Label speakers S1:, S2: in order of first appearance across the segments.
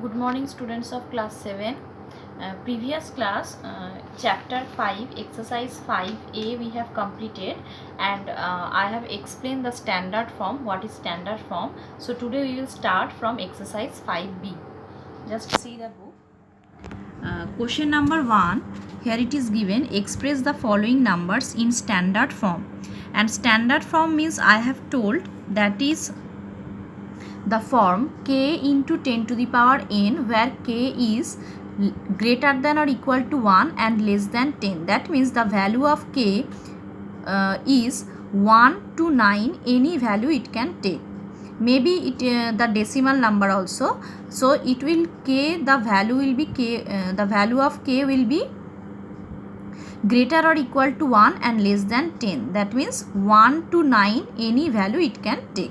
S1: Good morning, students of class 7. Previous class, chapter 5, exercise 5a we have completed, and I have explained the standard form. What is standard form? So today we will start from exercise 5b. Just see the book. Question number 1. Here it is given, express the following numbers in standard form. And standard form means I have told that is the form k into 10 to the power n, where k is greater than or equal to 1 and less than 10. That means the value of k is 1 to 9, any value it can take. Maybe it the decimal number also. So it will k, the value will be k, the value of k will be greater or equal to 1 and less than 10. That means 1 to 9, any value it can take.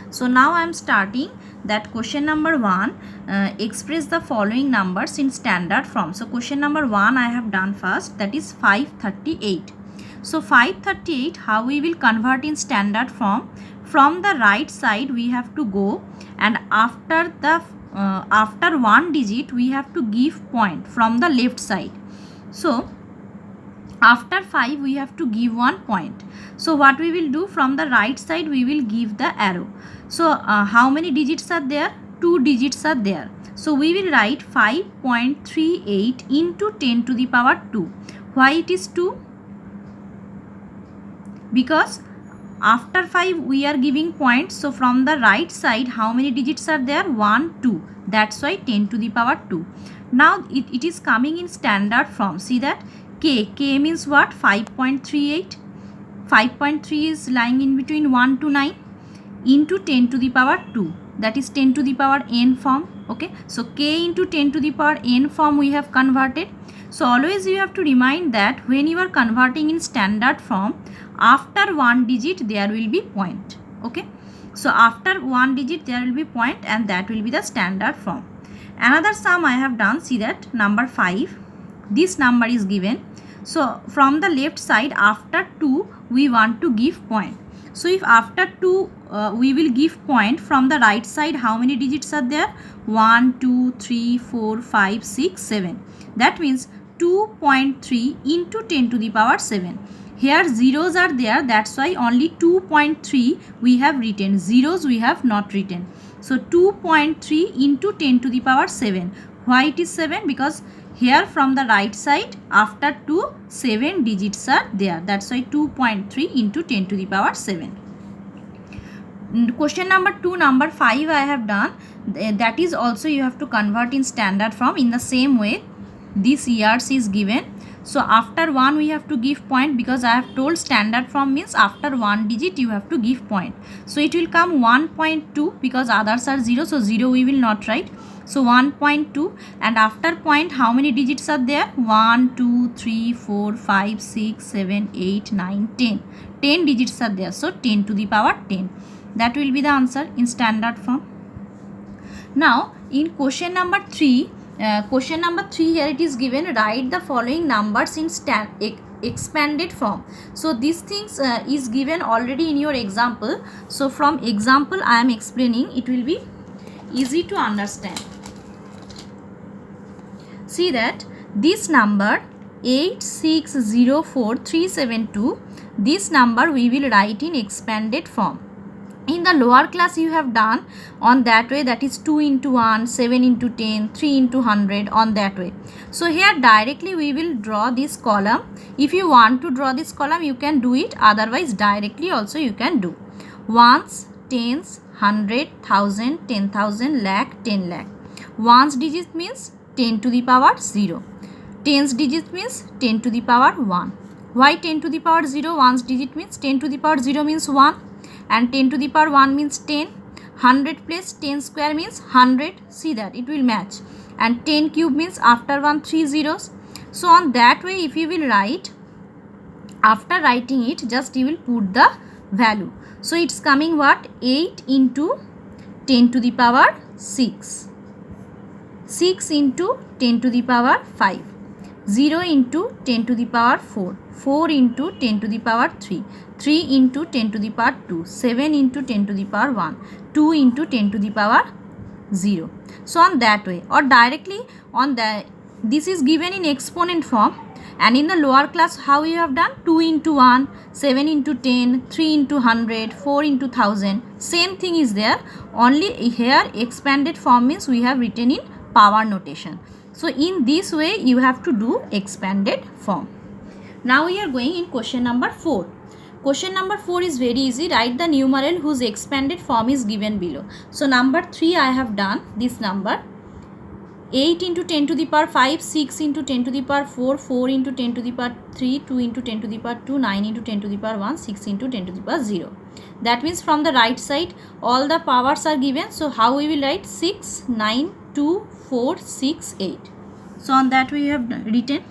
S1: So now I am starting that question number 1, express the following numbers in standard form. So question number 1 I have done first, that is 538. So 538, how we will convert in standard form? From the right side we have to go, and after one digit we have to give point from the left side. So after 5 we have to give 1 point. So what we will do, from the right side we will give the arrow. So how many digits are there? 2 digits are there. So we will write 5.38 into 10 to the power 2. Why it is 2? Because after 5 we are giving points. So from the right side how many digits are there? 1, 2. That's why 10 to the power 2. Now it is coming in standard form. See that? K means what? 5.38. 5.3 is lying in between 1 to 9 into 10 to the power 2. That is 10 to the power n form. Okay. So k into 10 to the power n form we have converted. So always you have to remind that when you are converting in standard form, after one digit there will be point. Okay. So after one digit there will be point, and that will be the standard form. Another sum I have done. See that number 5. This number is given. So from the left side, after 2 we want to give point. So if after 2 we will give point, from the right side how many digits are there? 1, 2, 3, 4, 5, 6, 7. That means 2.3 into 10 to the power 7. Here zeros are there, that's why only 2.3 we have written. Zeros we have not written. So 2.3 into 10 to the power 7. Why it is 7? Because here from the right side after 2, 7 digits are there. That's why 2.3 into 10 to the power 7. Question number 2, number 5 I have done. That is also you have to convert in standard form in the same way. This years is given. So after 1 we have to give point, because I have told standard form means after one digit you have to give point. So it will come 1.2, because others are 0. So 0 we will not write. So 1.2, and after point how many digits are there? 1, 2, 3, 4, 5, 6, 7, 8, 9, 10. 10 digits are there. So 10 to the power 10. That will be the answer in standard form. Now in question number 3, here it is given, write the following numbers in expanded form. So these things is given already in your example. So from example I am explaining, it will be easy to understand. See that this number 8604372, this number we will write in expanded form. In the lower class you have done on that way, that is 2 into 1, 7 into 10, 3 into 100, on that way. So here directly we will draw this column. If you want to draw this column you can do it, otherwise directly also you can do. Ones, tens, 100, 1000, 10,000, lakh, 10 lakh. Ones digit means 10 to the power 0. Tens digit means 10 to the power 1. Why 10 to the power 0? Ones digit means 10 to the power 0 means 1. And 10 to the power 1 means 10. 100 plus 10 square means 100. See that it will match. And 10 cube means after 1 3 zeros. So on that way if you will write, after writing it just you will put the value. So it's coming what? 8 into 10 to the power 6. 6 into 10 to the power 5. 0 into 10 to the power 4. 4 into 10 to the power 3. 3 into 10 to the power 2, 7 into 10 to the power 1, 2 into 10 to the power 0. So on that way, or directly on the, this is given in exponent form, and in the lower class how you have done 2 into 1, 7 into 10, 3 into 100, 4 into 1000. Same thing is there, only here expanded form means we have written in power notation. So in this way you have to do expanded form. Now we are going in question number 4. Question number 4 is very easy. Write the numeral whose expanded form is given below. So number 3 I have done this number. 8 into 10 to the power 5, 6 into 10 to the power 4, 4 into 10 to the power 3, 2 into 10 to the power 2, 9 into 10 to the power 1, 6 into 10 to the power 0. That means from the right side all the powers are given. So how we will write? 6, 9, 2, 4, 6, 8. So on that we have written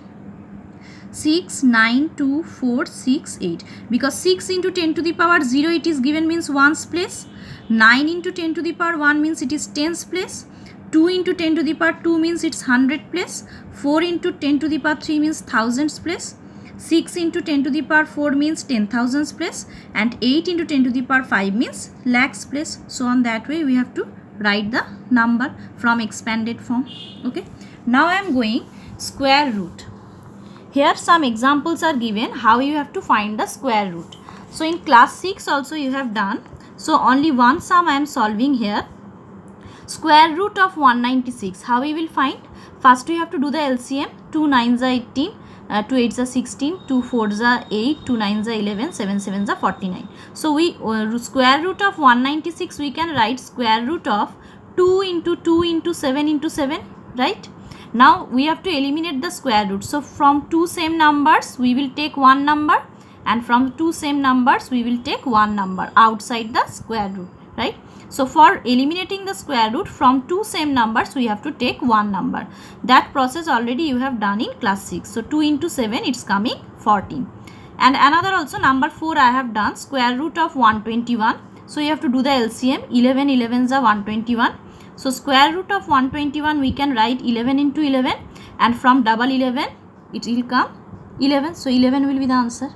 S1: 6, 9, 2, 4, 6, 8. Because 6 into 10 to the power 0 it is given means 1's place. 9 into 10 to the power 1 means it is 10's place. 2 into 10 to the power 2 means it's 100 place. 4 into 10 to the power 3 means thousands place. 6 into 10 to the power 4 means 10,000s place. And 8 into 10 to the power 5 means lakhs place. So on that way we have to write the number from expanded form. Okay. Now I am going square root. Here some examples are given how you have to find the square root. So in class 6 also you have done. So only one sum I am solving here. Square root of 196. How we will find? First we have to do the LCM. 2 9s are 18, 2 8s are 16, 2 4s are 8, 2 9s are 11, 7 7s are 49. So we square root of 196 we can write square root of 2 into 2 into 7 into 7, right? Now we have to eliminate the square root. So from two same numbers we will take one number, and from two same numbers we will take one number outside the square root, right? So for eliminating the square root from two same numbers we have to take one number. That process already you have done in class 6. So 2 into 7 it's coming 14. And another also number 4 I have done, square root of 121. So you have to do the LCM. 11 11s are 121. So square root of 121 we can write 11 into 11, and from double 11 it will come 11. So 11 will be the answer.